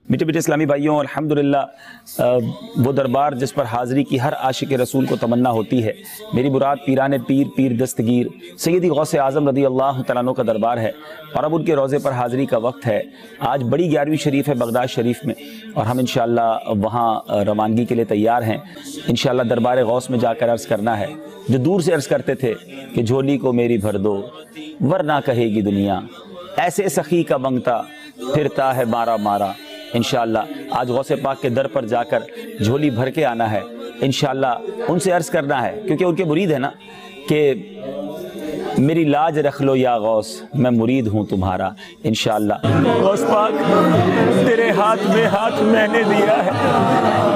मीठे मीठे इस्लामी भाइयों, अल्हम्दुलिल्लाह वो दरबार जिस पर हाज़री की हर आशिक रसूल को तमन्ना होती है। मेरी मुराद पीरान पीर पीर दस्तगीर सैयदी गौसे आज़म रदी अल्लाह तआला अन्हु का दरबार है और अब उनके रोज़े पर हाज़री का वक्त है। आज बड़ी 11वीं शरीफ है बगदाद शरीफ में और हम इंशाअल्लाह वहाँ रवानगी के लिए तैयार हैं। इंशाअल्लाह दरबार गौस में जाकर अर्ज़ करना है जो दूर से अर्ज़ करते थे कि झोली को मेरी भर दो वरना कहेगी दुनिया, ऐसे सखी का मंगता फिरता है मारा मारा। इंशाअल्लाह आज गौसे पाक के दर पर जाकर झोली भर के आना है। इंशाअल्लाह उनसे अर्ज़ करना है क्योंकि उनके मुरीद है ना कि मेरी लाज रख लो या गौस, मैं मुरीद हूँ तुम्हारा। इंशाअल्लाह गौस पाक तेरे हाथ में हाथ मैंने दिया है,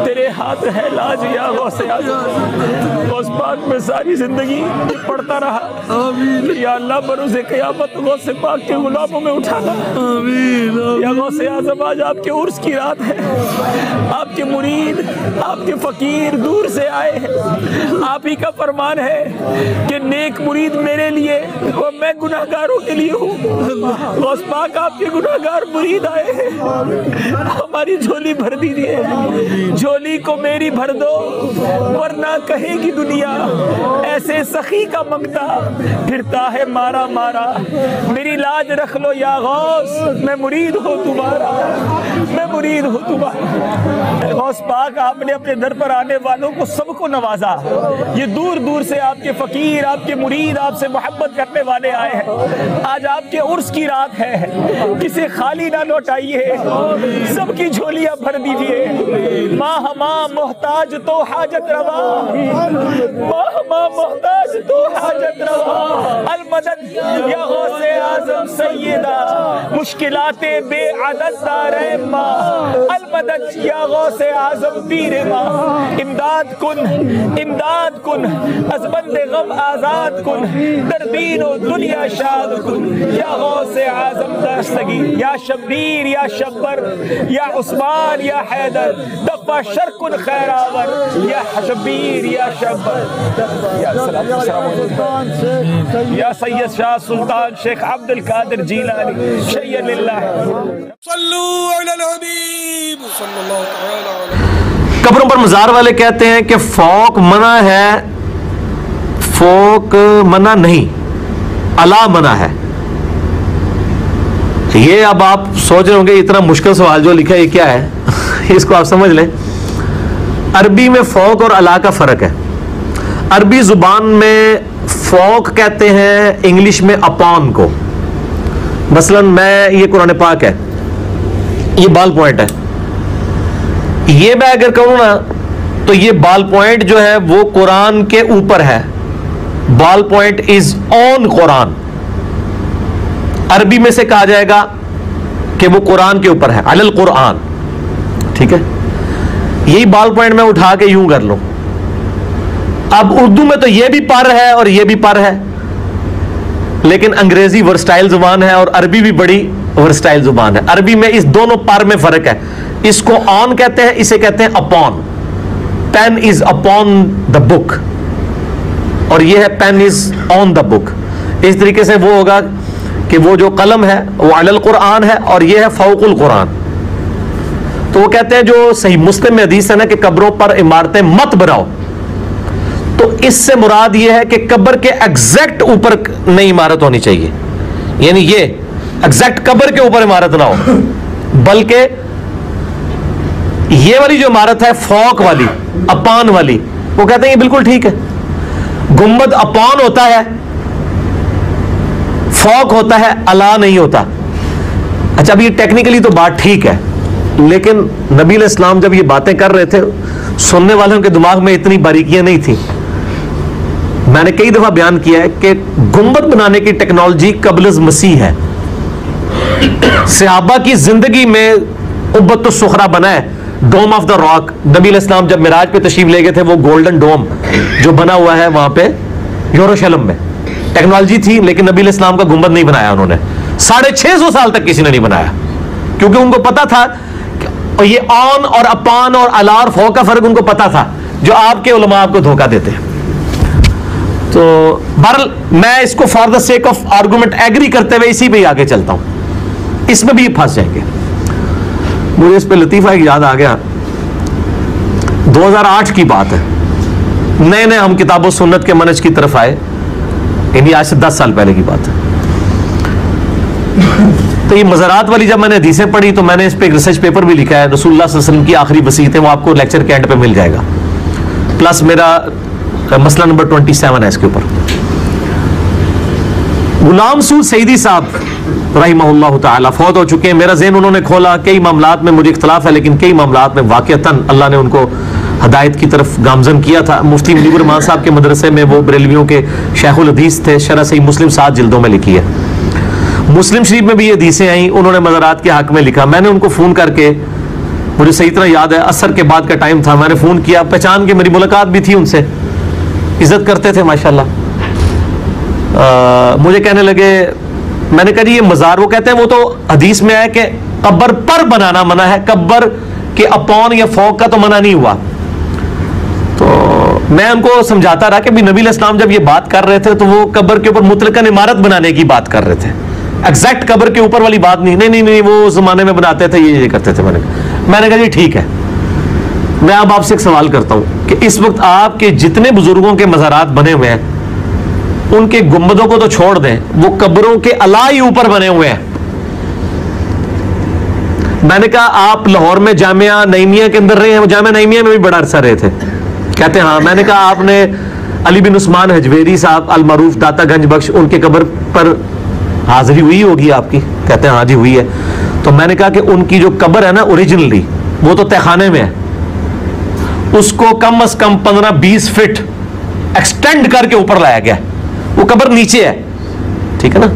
तेरे हाथ है लाज या गौस आज़म। गौस पाक में सारी जिंदगी पढ़ता रहा या अल्लाह बरोज़े क़यामत गौस पाक के गुलामों में उठाना। या गौस आज़म आज आपके उर्स की रात है, आपके मुरीद आपके फ़कीर दूर से आए हैं। आप ही का फरमान है कि नेक मुरीद मेरे लिए और मैं गुनाहगारों के लिए हूँ। गौस पाक आपके गुनाहगार मुरीद आए हैं, हमारी झोली भर दीजिए, झोली को मेरी भर दो वरना कहेगी दुनिया, ऐसे सखी का मंगता फिरता है मारा मारा। मेरी लाज रख लो या गौस, मैं मुरीद हूँ तुम्हारा, मैं मुरीद हूँ तुम्हारा। गौस पाक आपने अपने दर पर आने वालों को सबको नवाजा। ये दूर दूर से आपके फकीर आपके मुरीद आपसे मोहब्बत करने वाले आए हैं। आज आपके उर्स की रात है, किसे खाली ना लौटाइए, सबकी झोलियां भर दीजिए। माँ हमा मोहताज तो हाजत रवा, माँ हमा मोहताज तो हाजत रवा। अलमदद या गौसे आज़म सैयदा मुश्किलाते बेअदद दारे माँ। अलमदद या गौसे आज़म पीर माँ। इमदाद कुन अज़बंदे गम आज़ाद कुन, दरदीन व दुनिया शाद कुन। या गौसे आज़म दस्तगीर या शब्बीर या शब्बर या उस्मान या हैदर दफ़ा शरकुन खैरावर या शब्बीर या शब्बर। या सैयद शाह सुल्तान शेख अब्दुल कादिर जीलानी शय्यद लिल्लाह। सल्लू अला हबीब सल्लल्लाहु तआला अलैहि। कब्रों पर मज़ार वाले कहते हैं कि फोक मना है, फोक मना नहीं, अला मना है। ये अब आप सोच रहे होंगे इतना मुश्किल सवाल जो लिखा है ये क्या है इसको आप समझ लें। अरबी में फोक और अला का फर्क है। अरबी जुबान में फोक कहते हैं इंग्लिश में अपॉन को। मसलन मैं ये कुरान पाक है, ये बाल पॉइंट है, ये मैं अगर कहूं ना तो ये बाल पॉइंट जो है वो कुरान के ऊपर है। बाल पॉइंट इज ऑन कुरान। अरबी में से कहा जाएगा कि वो कुरान के ऊपर है, अलल कुरान। ठीक है, यही बाल पॉइंट मैं उठा के यूं कर लूं। अब उर्दू में तो ये भी पर है और ये भी पर है, लेकिन अंग्रेजी वर्सटाइल जुबान है और अरबी भी बड़ी वर्सटाइल जुबान है। अरबी में इस दोनों पर में फर्क है। इसको ऑन कहते हैं, इसे कहते हैं upon. Pen is upon the book और ये है pen is on the book. इस तरीके से वो होगा कि वो जो कलम है वो अलल कुरान है और ये है फौकुल कुरान। तो वो कहते हैं जो सही मुस्लिम में हदीस है ना कि कब्रों पर इमारतें मत बनाओ, तो इससे मुराद ये है कि कब्र के एग्जैक्ट ऊपर नई इमारत होनी चाहिए। यानी ये एग्जैक्ट कब्र के ऊपर इमारत ना हो, बल्कि ये वाली जो इमारत है फौक वाली अपान वाली, वो कहते हैं ये बिल्कुल ठीक है। गुम्बद अपान होता है, फौक होता है, अला नहीं होता। अच्छा, अब ये टेक्निकली तो बात ठीक है, लेकिन नबी अलैहिस्सलाम जब ये बातें कर रहे थे सुनने वालों के दिमाग में इतनी बारीकियां नहीं थी। मैंने कई दफा बयान किया है कि गुम्बद बनाने की टेक्नोलॉजी कब्ल मसीह है। सहाबा की जिंदगी में उब्बत सुखरा बना है, डोम ऑफ द रॉक। नबी अलैहिस्सलाम जब मिराज पे तशरीफ ले गए थे, वो गोल्डन डोम जो बना हुआ है वहां पे यरूशलेम में, टेक्नोलॉजी थी, लेकिन नबी अलैहिस्सलाम का गुम्बद नहीं बनाया उन्होंने। 650 साल तक किसी ने नहीं बनाया, क्योंकि उनको पता था कि ये ऑन और अपान और अला और फौक का फर्क उनको पता था, जो आपके उलमा आपको धोखा देते हैं। तो बहरहाल मैं इसको for the sake of argument agree करते हुए इसी पे ही आगे चलता हूं, इसमें भी फंस जाएंगे। मुझे इस पे लतीफ़ा एक याद आ गया। 2008 की बात है, नए नए हम किताब सुन्नत के मनहज की तरफ आए, यानी आज से 10 साल पहले की बात है। तो ये मज़ारात वाली जब मैंने हदीसें पढ़ी तो मैंने इस पे एक रिसर्च पेपर भी लिखा है, रसूलुल्लाह सल्लल्लाहु अलैहि वसल्लम की आखिरी वसीयतें, वो आपको लेक्चर के एंड पे मिल जाएगा। प्लस मेरा मसला नंबर 27 है इसके ऊपर। गुलाम सूद सईदी साहब रहिमहुल्लाह ताला फौत हो चुके हैं। मेरा ज़हन उन्होंने खोला, कई मामलात में मुझे इख्तलाफ है, लेकिन कई मामलात में वाक़अतन अल्लाह ने उनको हदायत की तरफ गामजन किया था। मुफ्ती मुनीर रहमान साहब के मदरसे में वो बरेलवियों के शेखुल हदीस थे। शरह सही मुस्लिम 7 जिल्दों में लिखी है। मुस्लिम शरीफ में भी ये हदीसें आई, उन्होंने मज़ारात के हक में लिखा। मैंने उनको फ़ोन करके, मुझे सही तरह याद है असर के बाद का टाइम था, मैंने फ़ोन किया, पहचान के मेरी मुलाकात भी थी उनसे, इज़्ज़त करते थे माशाल्लाह। मुझे कहने लगे, मैंने कहा जी ये मज़ार, वो कहते हैं वो तो हदीस में है कि कब्र पर बनाना मना है, कब्र के अपॉन या फौक का तो मना नहीं हुआ। तो मैं उनको समझाता रहा कि भी नबी इस्लाम जब ये बात कर रहे थे तो वो कब्र के ऊपर मुतलकन इमारत बनाने की बात कर रहे थे, एग्जैक्ट कब्र के ऊपर वाली बात नहीं। नहीं, वो उस जमाने में बनाते थे, ये करते थे। मैंने कहा जी ठीक है। मैं अब आपसे एक सवाल करता हूं कि इस वक्त आपके जितने बुजुर्गों के मज़ारात बने हुए हैं, उनके गुंबदों को तो छोड़ दें, वो कब्रों के अलाई ऊपर बने हुए हैं। मैंने कहा आप लाहौर में जामिया नईमिया के अंदर रहे हैं, वो जामिया नईमिया में भी बड़ा अरसा रहे थे। कहते हैं हाँ। मैंने कहा आपने अली बिन उस्मान हजवेरी साहब अल मरूफ दातागंज बख्श, उनके कब्र पर हाजिरी हुई होगी आपकी? कहते हैं हाँ जी हुई है। तो मैंने कहा कि उनकी जो कब्र है ना ओरिजिनली, वो तो तहखाने में है, उसको कम से कम 15-20 फीट एक्सटेंड करके ऊपर लाया गया। वो कब्र नीचे है, ठीक है ना।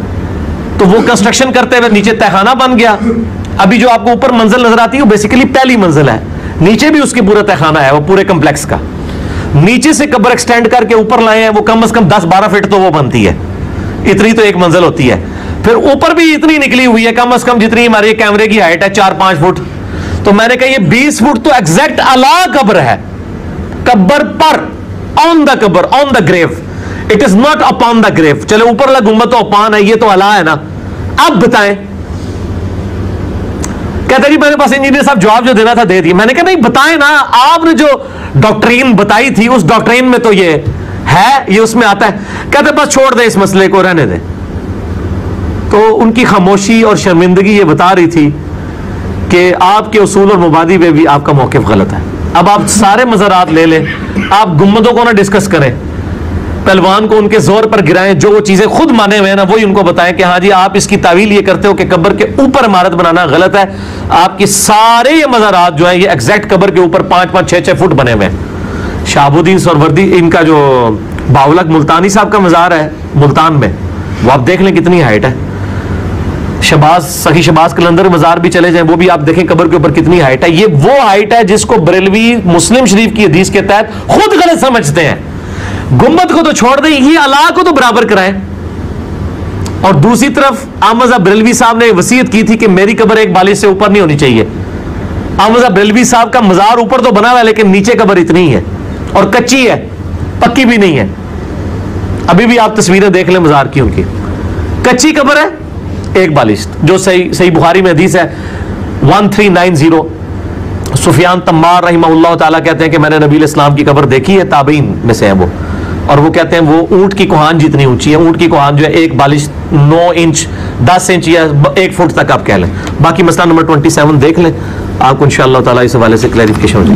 तो वो कंस्ट्रक्शन करते हुए नीचे तहखाना बन गया। अभी जो आपको ऊपर मंजिल नजर आती है वो बेसिकली पहली मंजिल है, नीचे भी उसके पूरा तहखाना है, वो पूरे कम्प्लेक्स का। नीचे से कब्र एक्सटेंड करके ऊपर लाए हैं, वो कम से कम 10-12 फीट तो वो बनती है, इतनी तो एक मंजिल होती है। फिर ऊपर भी इतनी निकली हुई है, कम से कम जितनी हमारी कैमरे की हाइट है 4-5 फुट। तो मैंने कहा ये 20 फुट तो एग्जैक्ट अला कब्र है, कब्र पर, ऑन द कब्र, on the grave, it is not upon the grave. चलो ऊपर वाला गुंबद तो अपान है, ये तो अला है ना। अब बताएं। कहते जी मेरे पास इंजीनियर साहब जवाब जो देना था दे दिया। मैंने कहा नहीं बताएं ना, आपने जो डॉक्ट्रीन बताई थी उस डॉक्ट्रीन में तो ये है, ये उसमें आता है। कहते बस छोड़ दे इस मसले को, रहने दे। तो उनकी खामोशी और शर्मिंदगी ये बता रही थी कि आपके उसूल और मुबादी में भी आपका मौक़िफ़ गलत है। अब आप सारे मज़ारात ले लें, आप गुम्बदों को ना डिस्कस करें, पहलवान को उनके जोर पर गिराएं, जो वो चीजें खुद माने हुए हैं ना वही उनको बताएं कि हाँ जी आप इसकी तावील ये करते हो कि कब्र के ऊपर इमारत बनाना गलत है। आपके सारे ये मज़ारात जो है ये एग्जैक्ट कब्र के ऊपर 5-5, 6-6 फुट बने हुए हैं। शाहबुद्दीन सोहरवर्दी, इनका जो बावलक मुल्तानी साहब का मज़ार है मुल्तान में, वो आप देख लें कितनी हाइट है। शबाज, सही शबाज कलंदर मज़ार भी चले जाएं, वो भी आप देखें कब्र के ऊपर कितनी हाइट है। ये वो हाइट है जिसको बरेलवी मुस्लिम शरीफ की हदीस के तहत खुद गलत समझते हैं। गुंबद को तो छोड़ दें, ये अला को तो बराबर कराएं। और दूसरी तरफ अहमद बरेलवी साहब ने वसीयत की थी कि मेरी कब्र एक बालिश से ऊपर नहीं होनी चाहिए। अहमद बरेलवी साहब का मज़ार ऊपर तो बना हुआ है लेकिन नीचे कब्र इतनी ही है और कच्ची है, पक्की भी नहीं है। अभी भी आप तस्वीरें देख लें मज़ार की, उनकी कच्ची कब्र है, एक बालिश। जो सही बुखारी में हदीस है 1390, सुफियान तम्मार रहिमहुल्लाह ताला कहते हैं कि मैंने नबी इस्लाम की कब्र देखी है, ताबईन में से है वो, और वो कहते हैं वो ऊंट की कोहान जितनी ऊंची है। ऊंट की कोहान जो है एक बालिश 9 इंच 10 इंच या 1 फुट तक आप कह लें। बाकी मसला नंबर 27 देख लें, आपको इंशाअल्लाह ताला इस हवाले से क्लैरिफिकेशन हो जाएगी।